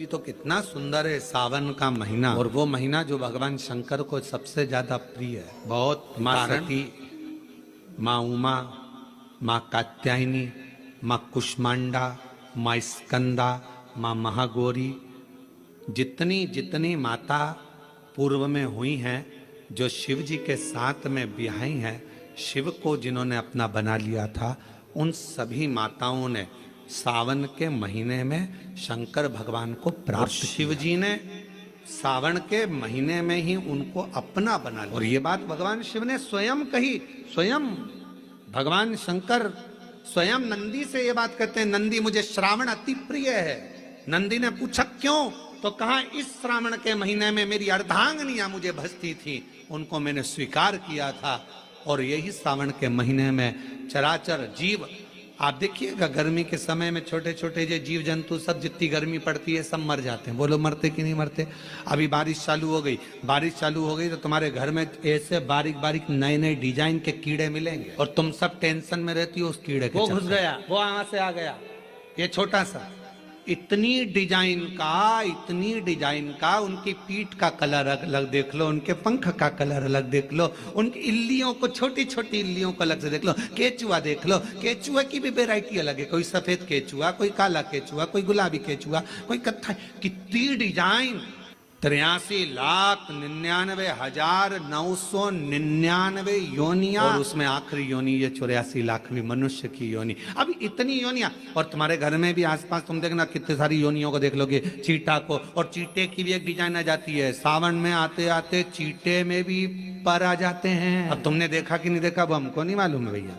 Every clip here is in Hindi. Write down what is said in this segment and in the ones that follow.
तो कितना सुंदर है सावन का महीना, और वो महीना जो भगवान शंकर को सबसे ज्यादा प्रिय है। बहुत माँ सती, माँ उमा, माँ कात्यायनी, माँ कुष्मांडा, माँ स्कंदा, माँ महागौरी, जितनी जितनी माता पूर्व में हुई हैं, जो शिव जी के साथ में ब्याही हैं, शिव को जिन्होंने अपना बना लिया था, उन सभी माताओं ने सावन के महीने में शंकर भगवान को प्राप्त, शिव जी ने सावन के महीने में ही उनको अपना बना लिया। और ये बात भगवान शिव ने स्वयं कही, स्वयं भगवान शंकर स्वयं नंदी से ये बात कहते हैं, नंदी मुझे श्रावण अति प्रिय है। नंदी ने पूछा क्यों, तो कहा इस श्रावण के महीने में मेरी अर्धांगनियां मुझे भजती थी, उनको मैंने स्वीकार किया था, और यही सावन के महीने में चराचर जीव, आप देखिएगा गर्मी के समय में छोटे छोटे जो जीव जंतु सब, जितनी गर्मी पड़ती है सब मर जाते हैं। बोलो मरते कि नहीं मरते? अभी बारिश चालू हो गई, बारिश चालू हो गई तो तुम्हारे घर में ऐसे बारीक बारीक नए नए डिजाइन के कीड़े मिलेंगे, और तुम सब टेंशन में रहती हो उस कीड़े के, वो घुस गया, वो वहां से आ गया, ये छोटा सा, इतनी डिजाइन का, उनकी पीठ का कलर अलग देख लो, उनके पंख का कलर अलग देख लो, उनकी इल्लियों को, छोटी छोटी इल्लियों को अलग से देख लो, केचुआ देख लो, केचुआ की भी वैरायटी अलग है, कोई सफेद केचुआ, कोई काला केचुआ, कोई गुलाबी केचुआ, कोई कत्था, कितनी डिजाइन। 83,99,999 योनियां, और उसमें आखिरी योनि ये 84,00,000वीं मनुष्य की योनि। अब इतनी योनियां, और तुम्हारे घर में भी आसपास तुम देखना कितने सारी योनियों को देख लोगे, चीटा को, और चीटे की भी एक डिजाइन आ जाती है। सावन में आते आते चीटे में भी पर आ जाते हैं। अब तुमने देखा कि नहीं देखा वो हमको नहीं मालूम है भैया,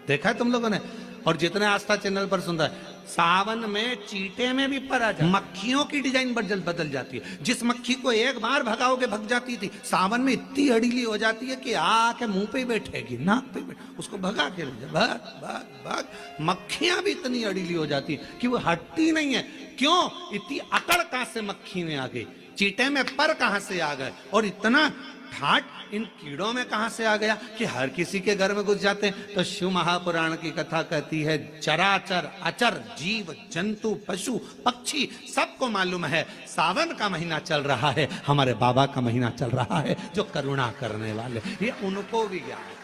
देखा है तुम लोगों ने? और जितने आस्था चैनल पर सुनता है, सावन में चीटे में भी पर आ जाए, मक्खियों की डिजाइन बदल जाती है। जिस मक्खी को एक बार भगाओगे भग जाती थी, सावन में इतनी अड़ीली हो जाती है कि आके मुंह पे बैठेगी, नाक पे उसको भगा के भाग भाग भाग। मक्खियां भी इतनी अड़ीली हो जाती है कि वो हटती नहीं है। क्यों? इतनी अकड़ कहां से मक्खी में आ गई, चीटे में पर कहां से आ गए, और इतना ठाट इन कीड़ों में कहां से आ गया कि हर किसी के घर में घुस जाते हैं। तो शिव महापुराण की कथा कहती है, चराचर अचर जीव जंतु पशु पक्षी सबको मालूम है सावन का महीना चल रहा है, हमारे बाबा का महीना चल रहा है, जो करुणा करने वाले, ये उनको भी ज्ञान है,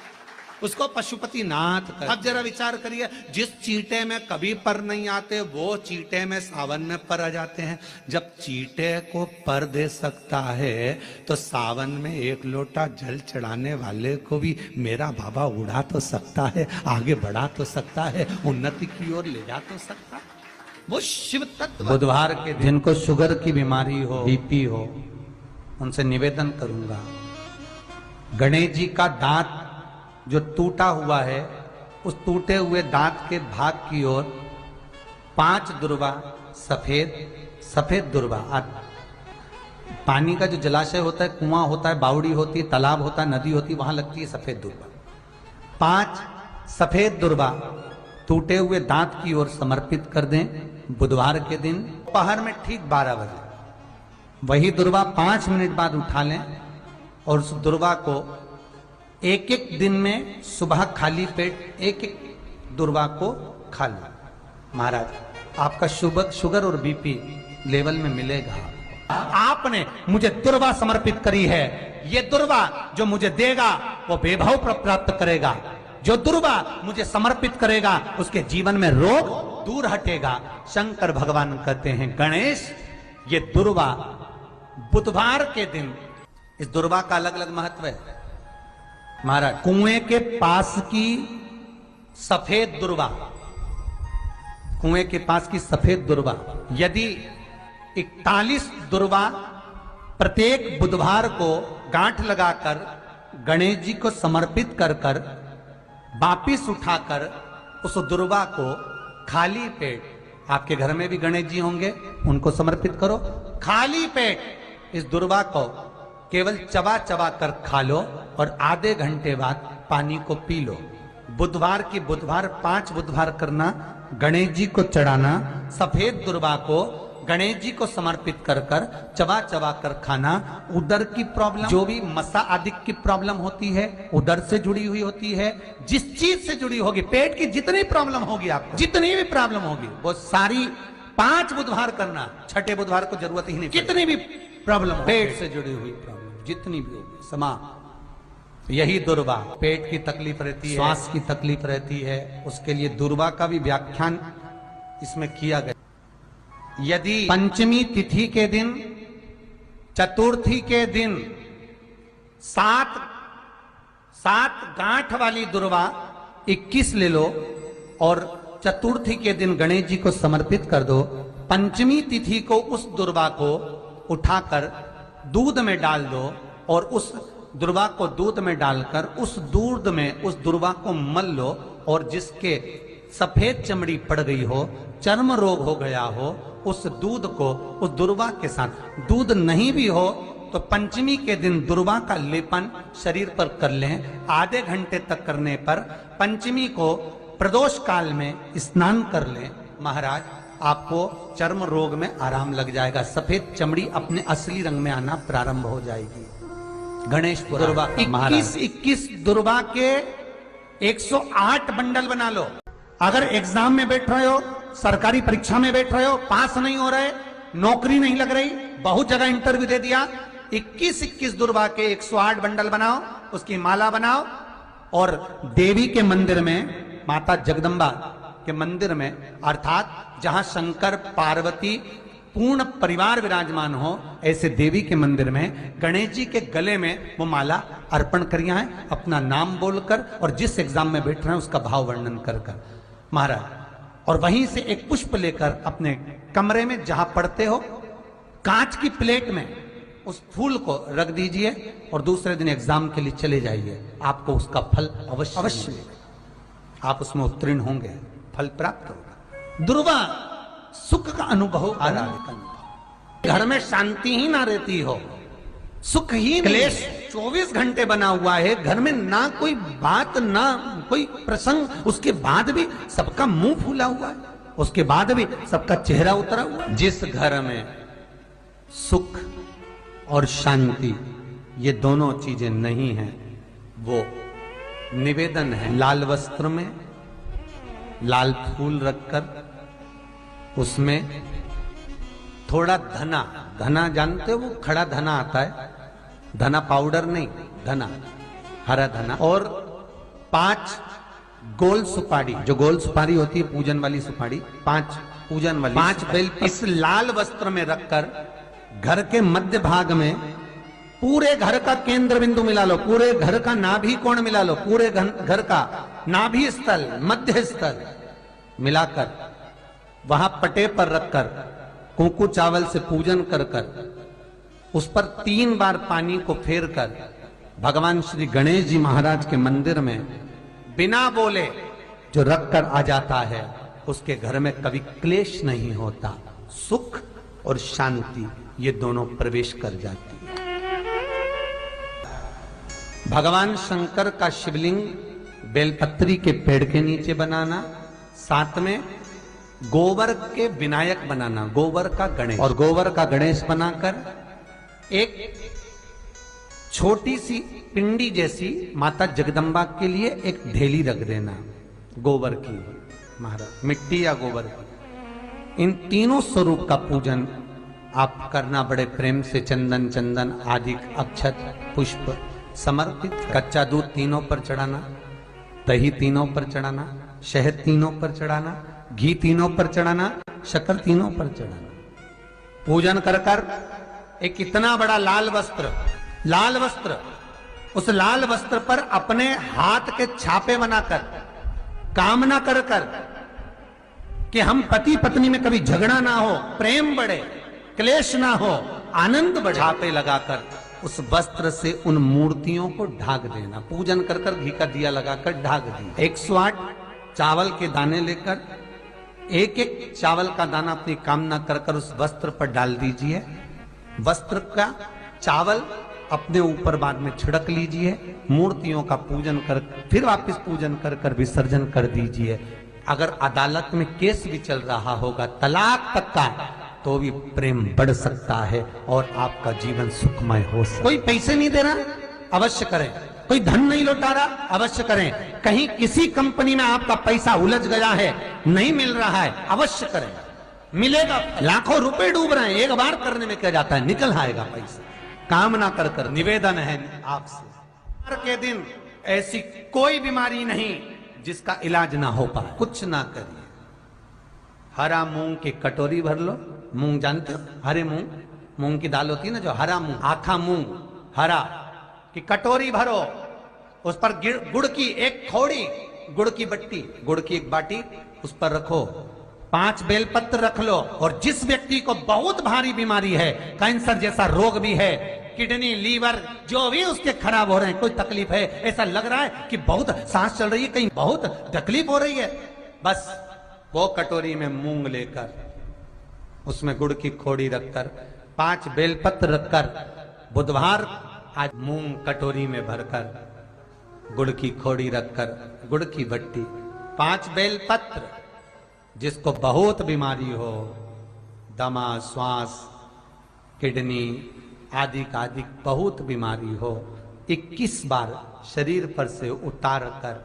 उसको पशुपति नाथ कर। अब जरा विचार करिए, जिस चीटे में कभी पर नहीं आते, वो चीटे में सावन में पर आ जाते हैं। जब चीटे को पर दे सकता है, तो सावन में एक लोटा जल चढ़ाने वाले को भी मेरा बाबा उड़ा तो सकता है, आगे बढ़ा तो सकता है, उन्नति की ओर ले जा तो सकता है। वो शिव तत्व। बुधवार के दिन को शुगर की बीमारी हो, बीपी हो, उनसे निवेदन करूंगा, गणेश जी का दांत जो टूटा हुआ है, उस टूटे हुए दांत के भाग की ओर 5 दुर्वा, सफेद दुर्वा, पानी का जो जलाशय होता है, कुआं होता है, बावड़ी होती है, तालाब होता है, नदी होती है, वहां लगती है सफेद दुर्वा। 5 सफेद दुर्वा टूटे हुए दांत की ओर समर्पित कर दें बुधवार के दिन दोपहर में ठीक 12 बजे। वही दुर्वा 5 मिनट बाद उठा लें, और उस दुर्वा को एक एक दिन में सुबह खाली पेट एक एक दुर्वा को खा लो। महाराज, आपका शुगर और बीपी लेवल में मिलेगा। आपने मुझे दुर्वा समर्पित करी है, ये दुर्वा जो मुझे देगा वो वैभव प्राप्त करेगा, जो दुर्वा मुझे समर्पित करेगा उसके जीवन में रोग दूर हटेगा। शंकर भगवान कहते हैं, गणेश ये दुर्वा बुधवार के दिन, इस दुर्वा का अलग अलग महत्व है महाराज। कुएं के पास की सफेद दुर्वा, कुएं के पास की सफेद दुर्वा, यदि 41 दुर्वा प्रत्येक बुधवार को गांठ लगाकर गणेश जी को समर्पित कर कर वापिस उठाकर उस दुर्वा को खाली पेट, आपके घर में भी गणेश जी होंगे, उनको समर्पित करो, खाली पेट इस दुर्वा को केवल चबा चबा कर खा लो, और आधे घंटे बाद पानी को पी लो। बुधवार की बुधवार 5 बुधवार करना, गणेश जी को चढ़ाना, सफेद दुर्वा को गणेश जी को समर्पित कर कर चबा चबा कर खाना। उदर की प्रॉब्लम, जो भी मसा आदि की प्रॉब्लम होती है, उदर से जुड़ी हुई होती है, जिस चीज से जुड़ी होगी, पेट की जितनी प्रॉब्लम होगी, आपको जितनी भी प्रॉब्लम होगी, वो सारी 5 बुधवार करना, छठे बुधवार को जरूरत ही नहीं। कितनी भी प्रॉब्लम, पेट से जुड़ी हुई प्रॉब्लम जितनी भी होगी, समाप्त। यही दुर्वा, पेट की तकलीफ रहती है, श्वास की तकलीफ रहती है, उसके लिए दुर्वा का भी व्याख्यान इसमें किया गया। यदि पंचमी तिथि के दिन, चतुर्थी के दिन 7 गांठ वाली दुर्वा 21 ले लो और चतुर्थी के दिन गणेश जी को समर्पित कर दो। पंचमी तिथि को उस दुर्वा को उठाकर दूध में डाल दो और उस दुर्वा को दूध में डालकर उस दूध में उस दुर्वा को मल लो, और जिसके सफेद चमड़ी पड़ गई हो, चर्म रोग हो गया हो, उस दूध को उस दुर्वा के साथ, दूध नहीं भी हो तो पंचमी के दिन दुर्वा का लेपन शरीर पर कर लें। आधे घंटे तक करने पर पंचमी को प्रदोष काल में स्नान कर लें। महाराज, आपको चर्म रोग में आराम लग जाएगा, सफेद चमड़ी अपने असली रंग में आना प्रारंभ हो जाएगी। गणेश दुर्वा 21 दुर्वा के 108 बंडल बना लो। अगर एग्जाम में बैठ रहे हो, सरकारी परीक्षा में बैठ रहे हो, पास नहीं हो रहे, नौकरी नहीं लग रही, बहुत जगह इंटरव्यू दे दिया, 21 दुर्वा के 108 बंडल बनाओ, उसकी माला बनाओ और देवी के मंदिर में, माता जगदम्बा के मंदिर में, अर्थात जहां शंकर पार्वती पूर्ण परिवार विराजमान हो, ऐसे देवी के मंदिर में गणेश जी के गले में वो माला अर्पण करिया है, अपना नाम बोलकर और जिस एग्जाम में बैठ रहे हैं उसका भाव वर्णन कर महाराज, और वहीं से एक पुष्प लेकर अपने कमरे में जहां पढ़ते हो, कांच की प्लेट में उस फूल को रख दीजिए और दूसरे दिन एग्जाम के लिए चले जाइए। आपको उसका फल अवश्य आप उसमें उत्तीर्ण होंगे, फल प्राप्त होगा। दुर्वा सुख का अनुभव, आराधिक अनुभव। घर में शांति ही ना रहती हो, सुख ही, क्लेश 24 घंटे बना हुआ है, घर में ना कोई बात ना कोई प्रसंग, उसके बाद भी सबका मुंह फूला हुआ है, उसके बाद भी सबका चेहरा उतरा हुआ है। जिस घर में सुख और शांति ये दोनों चीजें नहीं हैं, वो निवेदन है लाल वस्त्र में लाल फूल रखकर, उसमें थोड़ा धना, धना जानते हो, वो खड़ा धना आता है, धना पाउडर नहीं, धना, हरा धना, और 5 गोल सुपारी, जो गोल सुपारी होती है पूजन वाली सुपारी, 5 पूजन वाली, 5 बेल, इस लाल वस्त्र में रखकर घर के मध्य भाग में पूरे घर का केंद्र बिंदु मिला लो, पूरे घर का नाभि कोण मिला लो, पूरे घर का नाभि स्थल, मध्य स्थल मिलाकर वहां पटे पर रखकर कुंकू चावल से पूजन कर उस पर 3 बार पानी को फेर कर भगवान श्री गणेश जी महाराज के मंदिर में बिना बोले जो रखकर आ जाता है, उसके घर में कभी क्लेश नहीं होता, सुख और शांति ये दोनों प्रवेश कर जाती है। भगवान शंकर का शिवलिंग बेलपत्री के पेड़ के नीचे बनाना, साथ में गोबर के विनायक बनाना, गोबर का गणेश, और गोबर का गणेश बनाकर एक छोटी सी पिंडी जैसी माता जगदम्बा के लिए एक ढेली रख देना, गोबर की, महाराज मिट्टी या गोबर की। इन तीनों स्वरूप का पूजन आप करना बड़े प्रेम से, चंदन चंदन आदि अक्षत पुष्प समर्पित, कच्चा दूध तीनों पर चढ़ाना, दही तीनों पर चढ़ाना, शहद तीनों पर चढ़ाना, घी तीनों पर चढ़ाना, शक्कर तीनों पर चढ़ाना। पूजन कर कर एक इतना बड़ा लाल वस्त्र, उस लाल वस्त्र पर अपने हाथ के छापे बनाकर कामना कर कर कि हम पति पत्नी में कभी झगड़ा ना हो, प्रेम बढ़े, क्लेश ना हो, आनंद बढ़े, छापे लगाकर उस वस्त्र से उन मूर्तियों को ढाक देना। पूजन कर कर घी का दिया लगाकर ढाक दिया। 108 चावल के दाने लेकर एक एक चावल का दाना अपनी कामना कर कर उस वस्त्र पर डाल दीजिए। वस्त्र का चावल अपने ऊपर बाद में छिड़क लीजिए, मूर्तियों का पूजन कर फिर वापस पूजन कर कर विसर्जन कर दीजिए। अगर अदालत में केस भी चल रहा होगा तलाक तक का, तो भी प्रेम बढ़ सकता है और आपका जीवन सुखमय हो सकता है। कोई पैसे नहीं दे रहा, अवश्य करें। कोई धन नहीं लौटा रहा, अवश्य करें। कहीं किसी कंपनी में आपका पैसा उलझ गया है, नहीं मिल रहा है, अवश्य करें। मिलेगा। लाखों रुपए डूब रहे हैं, एक बार करने में क्या जाता है, निकल आएगा पैसा। काम ना कर कर निवेदन है आपसे, हर के दिन ऐसी कोई बीमारी नहीं जिसका इलाज ना हो पाए। कुछ ना करिए, हरा मूंग की कटोरी भर लो। मूंग जानते हो, हरे मूंग, मूंग की दाल होती है ना जो, हरा मूंग, आखा मूंग हरा की कटोरी भरो, उस पर गुड़ की एक थोड़ी, गुड़ की बट्टी, गुड़ की एक बाटी उस पर रखो, 5 बेलपत्र रख लो। और जिस व्यक्ति को बहुत भारी बीमारी है, कैंसर जैसा रोग भी है, किडनी लीवर जो भी उसके खराब हो रहे हैं, कोई तकलीफ है, ऐसा लग रहा है कि बहुत सांस चल रही है, कहीं बहुत तकलीफ हो रही है, बस वो कटोरी में मूंग लेकर, उसमें गुड़ की खोड़ी रखकर, 5 बेलपत्र रखकर, बुधवार आज मूंग कटोरी में भरकर, गुड़ की खोड़ी रखकर, गुड़ की भट्टी, 5 बेलपत्र। जिसको बहुत बीमारी हो, दमा, श्वास, किडनी आदि का आदि बहुत बीमारी हो, 21 बार शरीर पर से उतार कर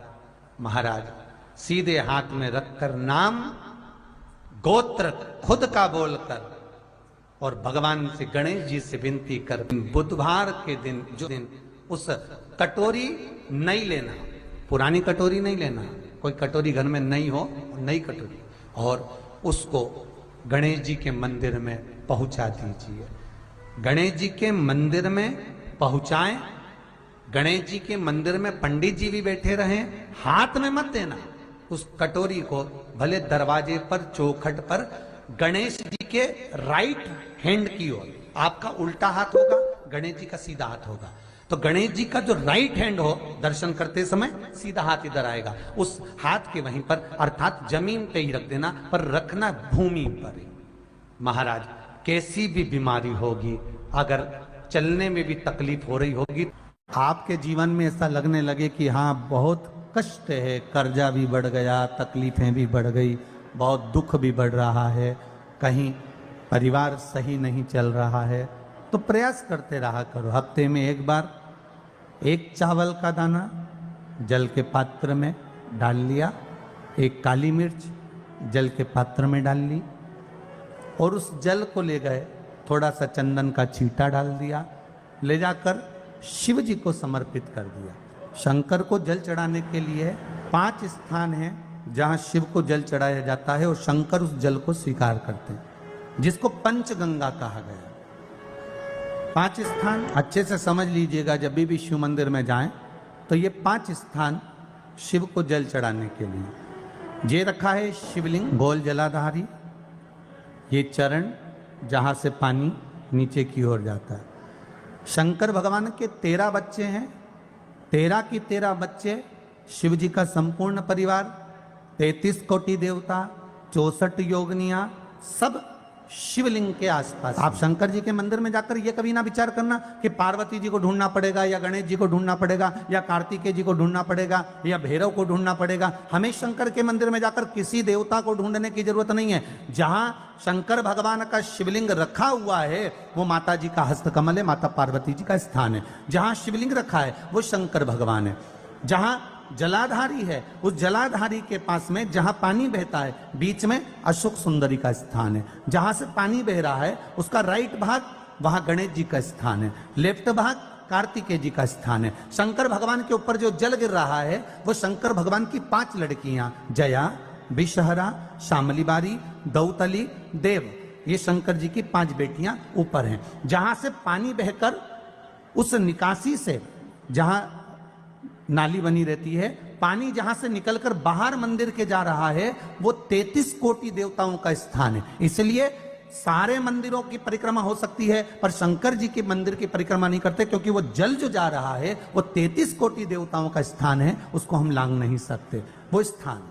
महाराज सीधे हाथ में रखकर नाम गोत्र खुद का बोलकर और भगवान से, गणेश जी से विनती कर, बुधवार के दिन जो दिन उस कटोरी नहीं लेना, पुरानी कटोरी नहीं लेना, कोई कटोरी घर में नहीं हो, नई कटोरी, और उसको गणेश जी के मंदिर में पहुंचा दीजिए। गणेश जी के मंदिर में पहुंचाएं, गणेश जी के मंदिर में पंडित जी भी बैठे रहें, हाथ में मत देना उस कटोरी को, भले दरवाजे पर चौखट पर, गणेश जी के राइट हैंड की ओर, आपका उल्टा हाथ होगा, गणेश जी का सीधा हाथ होगा, तो गणेश जी का जो राइट हैंड हो, दर्शन करते समय सीधा हाथ इधर आएगा, उस हाथ के वहीं पर, अर्थात जमीन पे ही रख देना, पर रखना भूमि पर ही। महाराज कैसी भी बीमारी होगी, अगर चलने में भी तकलीफ हो रही होगी, आपके जीवन में ऐसा लगने लगे कि हाँ बहुत कष्ट है, कर्जा भी बढ़ गया, तकलीफें भी बढ़ गई, बहुत दुख भी बढ़ रहा है, कहीं परिवार सही नहीं चल रहा है, तो प्रयास करते रहा करो। हफ्ते में एक बार 1 चावल का दाना जल के पात्र में डाल लिया, 1 काली मिर्च जल के पात्र में डाल ली, और उस जल को ले गए, थोड़ा सा चंदन का छींटा डाल दिया, ले जाकर शिव जी को समर्पित कर दिया। शंकर को जल चढ़ाने के लिए 5 स्थान हैं जहाँ शिव को जल चढ़ाया जाता है, और शंकर उस जल को स्वीकार करते हैं, जिसको पंचगंगा कहा गया। 5 स्थान अच्छे से समझ लीजिएगा, जब भी शिव मंदिर में जाएं तो ये 5 स्थान शिव को जल चढ़ाने के लिए ये रखा है। शिवलिंग, गोल जलाधारी, ये चरण जहाँ से पानी नीचे की ओर जाता है। शंकर भगवान के 13 बच्चे हैं, 13 की 13 बच्चे, शिव जी का संपूर्ण परिवार, 33 कोटि देवता, 64 योगनियां, सब शिवलिंग के आसपास। आप शंकर जी के मंदिर में जाकर ये कभी ना विचार करना कि पार्वती जी को ढूंढना पड़ेगा, या गणेश जी को ढूंढना पड़ेगा, या कार्तिकेय जी को ढूंढना पड़ेगा, या भैरव को ढूंढना पड़ेगा। हमें शंकर के मंदिर में जाकर किसी देवता को ढूंढने की जरूरत नहीं है। जहां शंकर भगवान का शिवलिंग रखा हुआ है वो माता जी का हस्तकमल है, माता पार्वती जी का स्थान है। जहां शिवलिंग रखा है वो शंकर भगवान है। जहां जलाधारी है, उस जलाधारी के पास में जहां पानी बहता है, बीच में अशोक सुंदरी का स्थान है। जहां से पानी बह रहा है उसका राइट भाग, वहां गणेश जी का स्थान है, लेफ्ट भाग कार्तिकेय जी का स्थान है। शंकर भगवान के ऊपर जो जल गिर रहा है वो शंकर भगवान की 5 लड़कियां, जया, विषहरा, शामली बारी, दौतली, देव, ये शंकर जी की 5 बेटियां ऊपर हैं। जहां से पानी बहकर उस निकासी से, जहां नाली बनी रहती है, पानी जहां से निकलकर बाहर मंदिर के जा रहा है, वो 33 कोटि देवताओं का स्थान है। इसलिए सारे मंदिरों की परिक्रमा हो सकती है, पर शंकर जी के मंदिर की परिक्रमा नहीं करते, क्योंकि वो जल जो जा रहा है वो 33 कोटि देवताओं का स्थान है, उसको हम लांग नहीं सकते। वो स्थान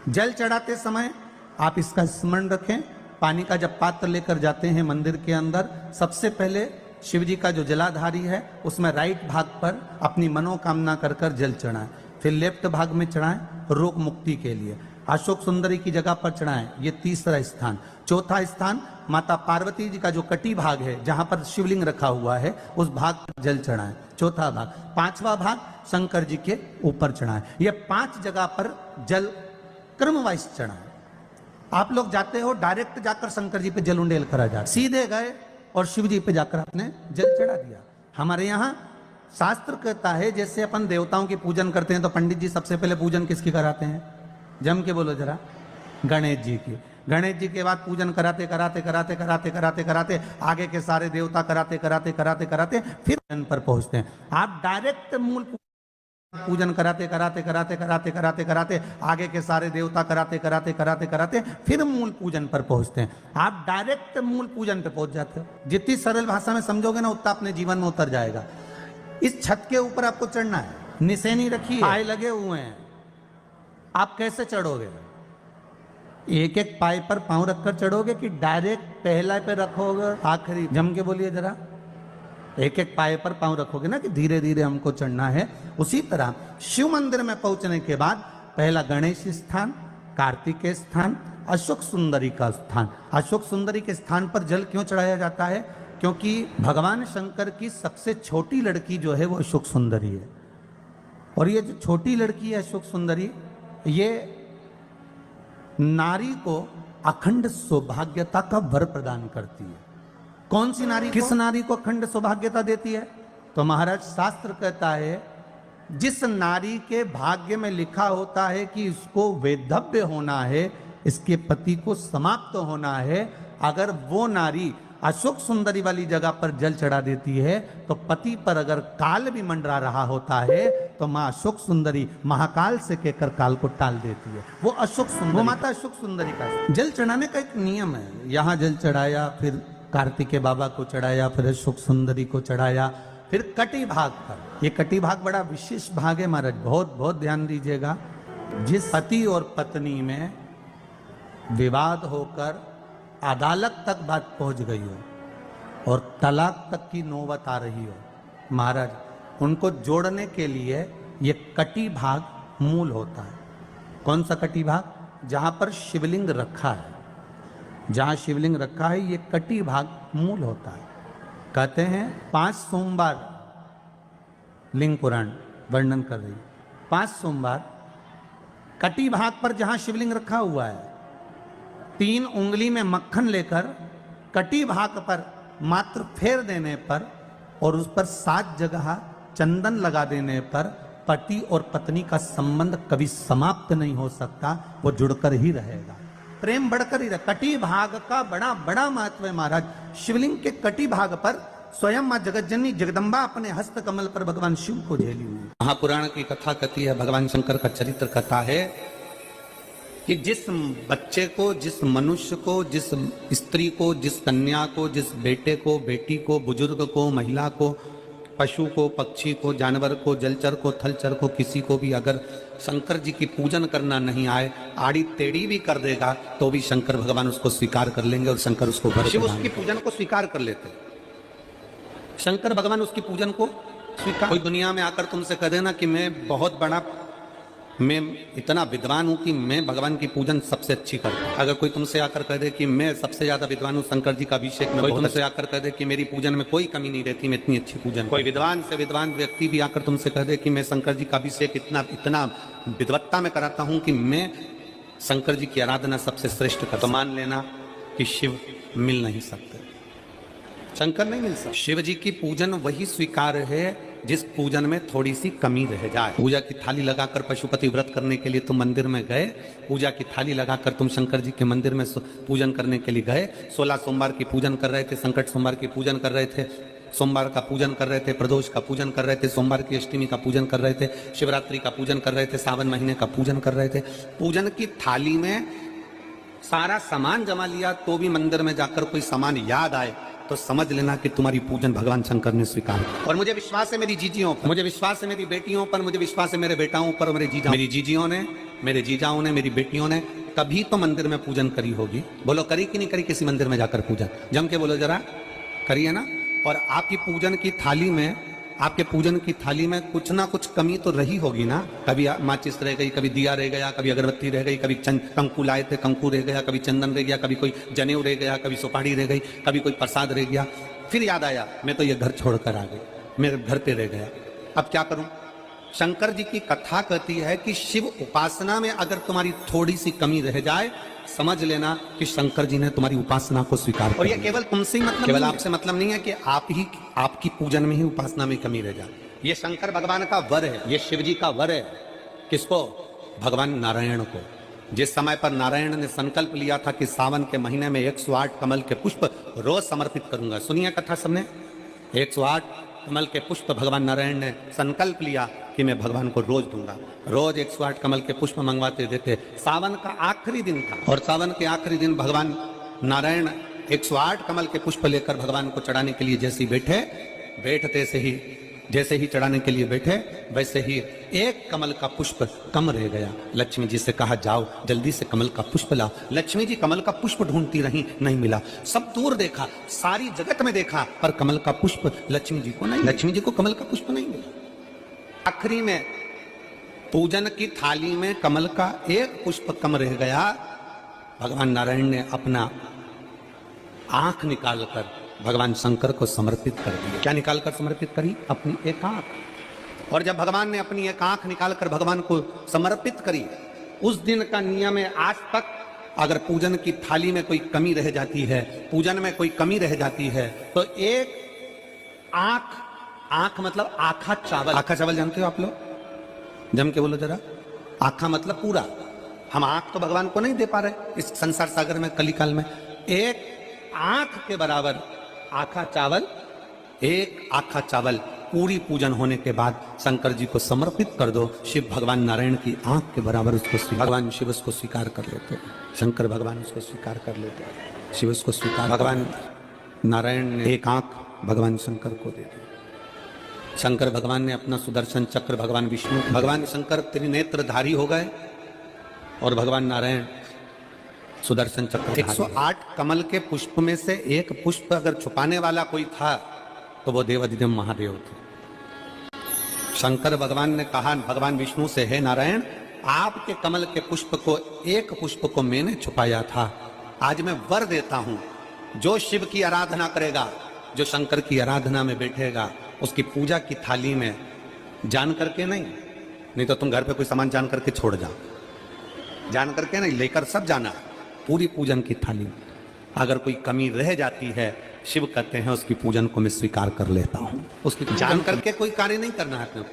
जल चढ़ाते समय आप इसका स्मरण रखें। पानी का जब पात्र लेकर जाते हैं मंदिर के अंदर, सबसे पहले शिव जी का जो जलाधारी है उसमें राइट भाग पर अपनी मनोकामना कर कर जल चढ़ाएं, फिर लेफ्ट भाग में चढ़ाएं रोग मुक्ति के लिए। अशोक सुंदरी की जगह पर चढ़ाएं, ये 3रा स्थान। 4था स्थान माता पार्वती जी का जो कटी भाग है जहां पर शिवलिंग रखा हुआ है, उस भाग पर जल चढ़ाएं, 4था भाग। 5वां भाग शंकर जी के ऊपर चढ़ाएं। ये 5 जगह पर जल क्रमवाइज चढ़ाएं। आप लोग जाते हो डायरेक्ट जाकर शंकर जी पे जल उंडेल करा जाते, सीधे गए और शिव जी पे जाकर आपने जल चढ़ा दिया। हमारे यहाँ शास्त्र कहता है जैसे अपन देवताओं की पूजन करते हैं तो पंडित जी सबसे पहले पूजन किसकी कराते हैं? जम के बोलो जरा, गणेश जी की। गणेश जी के बाद पूजन कराते कराते कराते कराते कराते कराते आगे के सारे देवता कराते कराते कराते कराते फिर जन पर पहुंचते हैं। आप डायरेक्ट मूल पूजन कराते कराते कराते कराते कराते कराते आगे के सारे देवता कराते कराते कराते कराते फिर मूल पूजन पर पहुंचते हैं। आप डायरेक्ट मूल पूजन पे पहुंच जाते हो। जितनी सरल भाषा में समझोगे ना उतना अपने जीवन में उतर जाएगा। इस छत के ऊपर आपको चढ़ना है, निशानी रखी है, पाए लगे हुए हैं, आप कैसे चढ़ोगे? एक एक पाए पर पांव रखकर चढ़ोगे कि डायरेक्ट पहला पे रखोगे आखिरी? जम के बोलिए जरा। एक एक पाए पर पांव रखोगे ना कि धीरे धीरे हमको चढ़ना है। उसी तरह शिव मंदिर में पहुंचने के बाद पहला गणेश स्थान, कार्तिकेय स्थान, अशोक सुंदरी का स्थान। अशोक सुंदरी के स्थान पर जल क्यों चढ़ाया जाता है? क्योंकि भगवान शंकर की सबसे छोटी लड़की जो है वो अशोक सुंदरी है। और ये जो छोटी लड़की है अशोक सुंदरी, ये नारी को अखंड सौभाग्यता का वर प्रदान करती है। कौन सी नारी? किस नारी को अखंड सौभाग्यता देती है? तो महाराज शास्त्र कहता है जिस नारी के भाग्य में लिखा होता है कि इसको वैधव्य होना है, इसके पति को समाप्त होना है, अगर वो नारी अशोक सुंदरी वाली जगह पर जल चढ़ा देती है तो पति पर अगर काल भी मंडरा रहा होता है तो माँ अशोक सुंदरी महाकाल से कहकर काल को टाल देती है। वो अशोक सुंदरी, वो माता अशोक सुंदरी का जल चढ़ाने का एक नियम है। यहाँ जल चढ़ाया, फिर कार्तिकेय बाबा को चढ़ाया, फिर अशोक सुंदरी को चढ़ाया, फिर कटी भाग पर। ये कटी भाग बड़ा विशेष भाग है महाराज, बहुत बहुत ध्यान दीजिएगा। जिस पति और पत्नी में विवाद होकर अदालत तक बात पहुंच गई हो और तलाक तक की नौबत आ रही हो, महाराज उनको जोड़ने के लिए ये कटी भाग मूल होता है। कौन सा कटी भाग? जहां पर शिवलिंग रखा है, जहां शिवलिंग रखा है ये कटी भाग मूल होता है। कहते हैं 5 सोमवार, लिंग पुराण वर्णन कर रही है, 5 सोमवार कटी भाग पर जहां शिवलिंग रखा हुआ है 3 उंगली में मक्खन लेकर कटी भाग पर मात्र फेर देने पर और उस पर 7 जगह चंदन लगा देने पर पति और पत्नी का संबंध कभी समाप्त नहीं हो सकता, वो जुड़कर ही रहेगा, प्रेम बढ़कर ही रहेगा। कटी भाग का बड़ा बड़ा महत्व है महाराज। शिवलिंग के कटी भाग पर स्वयं मां जगतजननी जगदम्बा अपने हस्त कमल पर भगवान शिव को झेली हुई। महापुराण की कथा कहती है, भगवान शंकर का चरित्र कथा है कि जिस बच्चे को, जिस मनुष्य को, जिस स्त्री को, जिस कन्या को, जिस बेटे को, बेटी को, बुजुर्ग को, महिला को, पशु को, पक्षी को, जानवर को, जलचर को, थलचर को, किसी को भी अगर शंकर जी की पूजन करना नहीं आए, आड़ी टेढ़ी भी कर देगा तो भी शंकर भगवान उसको स्वीकार कर लेंगे और शंकर उसको शिव उसकी पूजन को स्वीकार कर लेते। शंकर भगवान उसकी पूजन को स्वीकार। कोई दुनिया में आकर तुमसे कह देना कि मैं बहुत बड़ा, मैं इतना विद्वान हूं कि मैं भगवान की पूजन सबसे अच्छी करता हूं। अगर कोई तुमसे आकर कह दे कि मैं सबसे ज्यादा विद्वान हूं शंकर जी का अभिषेक में, कोई तुमसे आकर कह दे कि मेरी पूजन में कोई कमी नहीं रहती, मैं इतनी अच्छी पूजन, कोई विद्वान से विद्वान व्यक्ति भी आकर तुमसे कह दे कि मैं शंकर जी का अभिषेक इतना विद्वत्ता में कराता हूं कि मैं शंकर जी की आराधना सबसे श्रेष्ठ कर, तो मान लेना कि शिव मिल नहीं सकते, शंकर नहीं मिल सकते। शिव जी की पूजन वही स्वीकार है जिस पूजन में थोड़ी सी कमी रह जाए। पूजा की थाली लगाकर पशुपति व्रत करने के लिए तुम मंदिर में गए, पूजा की थाली लगाकर तुम शंकर जी के मंदिर में पूजन करने के लिए गए, 16 सोमवार की पूजन कर रहे थे, संकट सोमवार की पूजन कर रहे थे, सोमवार का पूजन कर रहे थे, प्रदोष का पूजन कर रहे थे, सोमवार की अष्टमी का पूजन कर रहे थे, शिवरात्रि का पूजन कर रहे थे, सावन महीने का पूजन कर रहे थे। पूजन की थाली में सारा सामान जमा लिया तो भी मंदिर में जाकर कोई सामान याद आए तो समझ लेना कि तुम्हारी पूजन भगवान शंकर ने स्वीकार की। और मुझे विश्वास है मेरी जीजियों पर, मुझे विश्वास है मेरी बेटियों पर, मुझे विश्वास है मेरे बेटाओं पर, मेरी जीजियों ने, मेरे जीजाओं ने, मेरी बेटियों ने कभी तो मंदिर में पूजन करी होगी। बोलो करी कि नहीं करी किसी मंदिर में जाकर पूजन? जम के बोलो जरा, करी है ना। और आपकी पूजन की थाली में, आपके पूजन की थाली में कुछ ना कुछ कमी तो रही होगी ना। कभी माचिस रह गई, कभी दिया रह गया, कभी अगरबत्ती रह गई, कभी कंकु लाए थे कंकु रह गया, कभी चंदन रह गया, कभी कोई जनेऊ रह गया, कभी सुपारी रह गई, कभी कोई प्रसाद रह गया। फिर याद आया मैं तो ये घर छोड़कर आ गई, मेरे घर पे रह गया, अब क्या करूं? शंकर जी की कथा कहती है कि शिव उपासना में अगर तुम्हारी थोड़ी सी कमी रह जाए, समझ लेना कि शंकर जी ने तुम्हारी उपासना को स्वीकार कर लिया। और ये केवल तुमसे ही मतलब, केवल आपसे मतलब नहीं है कि आपकी पूजन में ही उपासना में कमी रह जाए। ये शंकर भगवान का वर है, ये शिव जी का वर है। किसको? भगवान नारायण को। जिस समय पर नारायण ने संकल्प लिया था कि सावन के महीने में 108 कमल के पुष्प रोज समर्पित करूंगा। सुनिए कथा सबने। 108 कमल के पुष्प भगवान नारायण ने संकल्प लिया कि मैं भगवान को रोज दूंगा। रोज 108 कमल के पुष्प मंगवाते देते। सावन का आखिरी दिन था और सावन के आखिरी दिन भगवान नारायण 108 कमल के पुष्प लेकर भगवान को चढ़ाने के लिए जैसे ही चढ़ाने के लिए बैठे, वैसे ही एक कमल का पुष्प कम रह गया। लक्ष्मी जी से कहा, जाओ जल्दी से कमल का पुष्प लाओ। लक्ष्मी जी कमल का पुष्प ढूंढती रही, नहीं मिला। सब दूर देखा, सारी जगत में देखा, पर कमल का पुष्प लक्ष्मी जी को नहीं, लक्ष्मी जी को कमल का पुष्प नहीं मिला। आखिरी में पूजन की थाली में कमल का एक पुष्प कम रह गया। भगवान नारायण ने अपना आंख निकालकर भगवान शंकर को समर्पित कर दिया। क्या निकालकर समर्पित करी? अपनी एक आंख। और जब भगवान ने अपनी एक आंख निकालकर भगवान को समर्पित करी, उस दिन का नियम है आज तक, अगर पूजन की थाली में कोई कमी रह जाती है, पूजन में कोई कमी रह जाती है, तो एक आंख मतलब आखा चावल। आखा चावल जानते हो आप लोग? जम के बोलो जरा। आखा मतलब पूरा। हम आंख तो भगवान को नहीं दे पा रहे इस संसार सागर में, कलिकाल में। एक आंख के बराबर आखा चावल, एक आखा चावल पूरी पूजन होने के बाद शंकर जी को समर्पित कर दो। शिव भगवान नारायण की आंख के बराबर उसको भगवान शिव उसको स्वीकार कर लेते, शंकर भगवान उसको स्वीकार कर लेते, शिव उसको स्वीकार। भगवान नारायण ने एक आंख भगवान शंकर को दे दी। शंकर भगवान ने अपना सुदर्शन चक्र भगवान विष्णु, भगवान शंकर त्रिनेत्रधारी हो गए और भगवान नारायण सुदर्शन चक्र। 108 कमल के पुष्प में से एक पुष्प अगर छुपाने वाला कोई था तो वो देवाधिदेव महादेव थे। शंकर भगवान ने कहा भगवान विष्णु से, हे नारायण, आपके कमल के पुष्प को, एक पुष्प को मैंने छुपाया था। आज मैं वर देता हूं, जो शिव की आराधना करेगा, जो शंकर की आराधना में बैठेगा, उसकी पूजा की थाली में जान करके नहीं तो तुम घर पे कोई सामान जान करके छोड़ जाओ, जान करके नहीं, लेकर सब जाना। पूरी पूजन की थाली अगर कोई कमी रह जाती है, शिव कहते हैं उसकी पूजन को मैं स्वीकार कर लेता हूं। उसकी जान करके कोई कार्य नहीं करना है अपने को।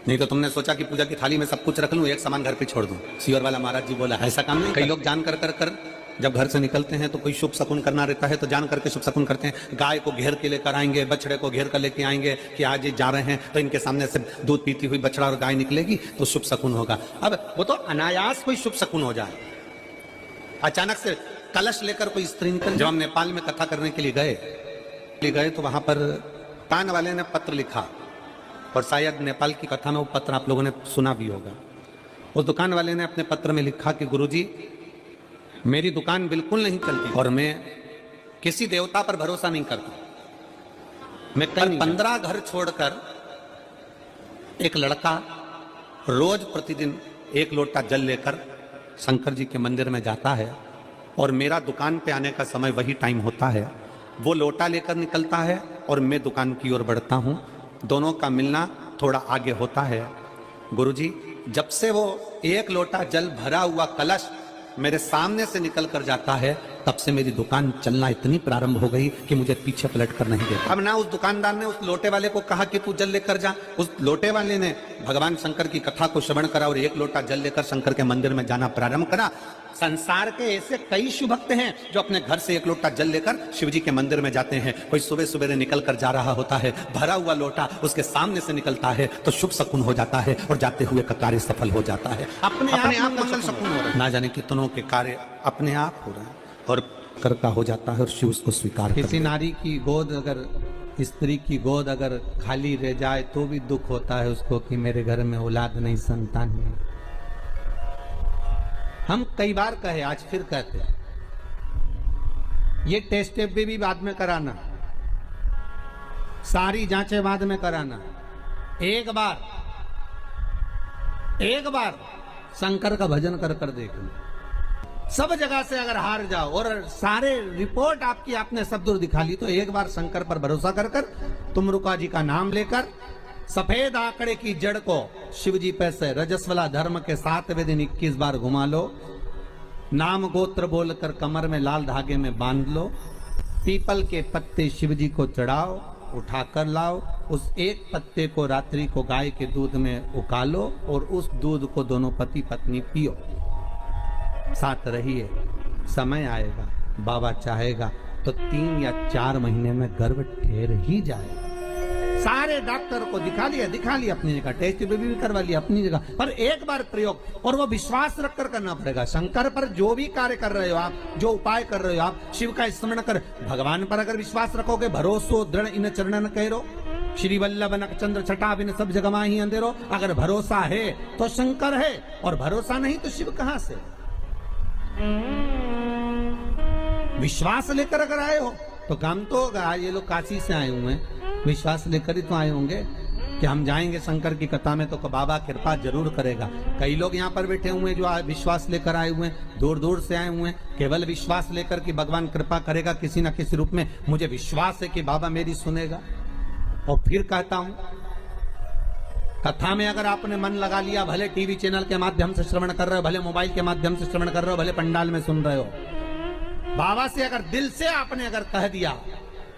नहीं तो तुमने सोचा कि पूजा की थाली में सब कुछ रख लूं, एक सामान घर पे छोड़ दूं। सीवर वाला महाराज जी बोला, ऐसा काम नहीं। कई लोग जान कर जब घर से निकलते हैं तो कोई शुभ शकुन करना रहता है तो जान करके शुभ शकुन करते हैं। गाय को घेर के लेकर आएंगे, बछड़े को घेर कर लेके आएंगे कि आज ये जा रहे हैं तो इनके सामने से दूध पीती हुई बछड़ा और गाय निकलेगी तो शुभ शकुन होगा। अब वो तो अनायास कोई शुभ शकुन हो जाए। अचानक से कलश लेकर कोई स्त्री निकल। जब हम नेपाल में कथा करने के लिए गए तो वहां पर कान वाले ने पत्र लिखा, और शायद नेपाल की कथा में वो पत्र आप लोगों ने सुना भी होगा। उस दुकान वाले ने अपने पत्र में लिखा कि गुरुजी, मेरी दुकान बिल्कुल नहीं चलती और मैं किसी देवता पर भरोसा नहीं करता। मैं कल 15 घर छोड़कर एक लड़का रोज प्रतिदिन 1 लोटा जल लेकर शंकर जी के मंदिर में जाता है और मेरा दुकान पे आने का समय वही टाइम होता है। वो लोटा लेकर निकलता है और मैं दुकान की ओर बढ़ता हूँ। दोनों का मिलना थोड़ा आगे होता है। गुरुजी, जब से वो 1 लोटा जल भरा हुआ कलश मेरे सामने से निकल कर जाता है, तब से मेरी दुकान चलना इतनी प्रारंभ हो गई कि मुझे पीछे पलट कर नहीं देता। अब ना उस दुकानदार ने उस लोटे वाले को कहा कि तू जल लेकर जा, उस लोटे वाले ने भगवान शंकर की कथा को श्रवण करा और 1 लोटा जल लेकर शंकर के मंदिर में जाना प्रारंभ करा। संसार के ऐसे कई शिव भक्त हैं जो अपने घर से 1 लोटा जल लेकर शिव जी के मंदिर में जाते हैं। कोई सुबह सुबह निकल कर जा रहा होता है, भरा हुआ लोटा उसके सामने से निकलता है तो शुभ शकुन हो जाता है और जाते हुए का कार्य सफल हो जाता है। अपने आप मंगल शकुन हो रहा है। ना जाने कितनों के कार्य अपने आप हो रहा है और कर का हो जाता है और शिव उसको स्वीकार। किसी नारी की गोद, अगर स्त्री की गोद अगर खाली रह जाए तो भी दुख होता है उसको कि मेरे घर में औलाद नहीं, संतान नहीं। हम कई बार कहे, आज फिर कहते हैं, ये टेस्ट भी बाद में कराना, सारी जांचें बाद में कराना। एक बार शंकर का भजन कर कर देखना। सब जगह से अगर हार जाओ और सारे रिपोर्ट आपने सब दूर दिखा ली, तो एक बार शंकर पर भरोसा कर कर तुम रुका जी का नाम लेकर सफेद आंकड़े की जड़ को शिवजी पे से रजस्वला धर्म के 7वें दिन 21 बार घुमा लो। नाम गोत्र बोलकर कमर में लाल धागे में बांध लो। पीपल के पत्ते शिवजी को चढ़ाओ, उठाकर लाओ। उस एक पत्ते को रात्रि को गाय के दूध में उकालो और उस दूध को दोनों पति पत्नी पियो। साथ रहिए। समय आएगा, बाबा चाहेगा तो 3 या 4 महीने में गर्भ ठहर ही जाएगा। सारे डॉक्टर को दिखा लिया अपनी जगह, टेस्ट भी करवा लिया अपनी जगह, पर एक बार प्रयोग, और वो विश्वास रखकर करना पड़ेगा। शंकर पर जो भी कार्य कर रहे हो आप, जो उपाय कर रहे हो आप, शिव का स्मरण कर, भगवान पर अगर विश्वास रखोगे, भरोसो दृढ़ इन चरणन कहो, श्री वल्लभ नक चंद्र छटा बिन सब जगह माही अंधेरो। अगर भरोसा है तो शंकर है, और भरोसा नहीं तो शिव कहां से। विश्वास लेकर अगर आए हो तो काम तो होगा। ये लोग काशी से आए हुए हैं, विश्वास लेकर ही तो आए होंगे कि हम जाएंगे शंकर की कथा में तो बाबा कृपा जरूर करेगा। कई लोग यहाँ पर बैठे हुए हैं जो विश्वास लेकर आए हुए हैं, दूर दूर से आए हुए हैं, केवल विश्वास लेकर कि भगवान कृपा करेगा किसी न किसी रूप में। मुझे विश्वास है कि बाबा मेरी सुनेगा। और फिर कहता हूं, कथा में अगर आपने मन लगा लिया, भले टीवी चैनल के माध्यम से श्रवण कर रहे हो, भले मोबाइल के माध्यम से श्रवण कर रहे हो, भले पंडाल में सुन रहे हो, बाबा से अगर दिल से आपने अगर कह दिया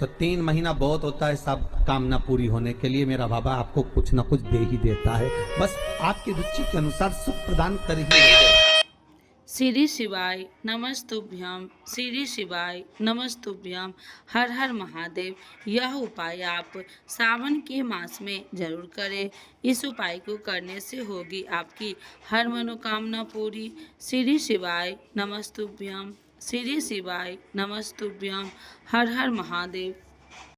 तो 3 महीना बहुत होता है सब कामना पूरी होने के लिए। मेरा बाबा आपको कुछ ना कुछ दे ही देता है, बस आपकी रुचि के अनुसार सुख प्रदान कर ही देता। श्री शिवाय नमस्तुभ्यम, श्री शिवाय नमस्तुभ्यम, हर हर महादेव। यह उपाय आप सावन के मास में जरूर करें। इस उपाय को करने से होगी आपकी हर मनोकामना पूरी। श्री शिवाय नमस्तुभ्यम, श्री शिवाय नमस्तुभ्यम, हर हर महादेव।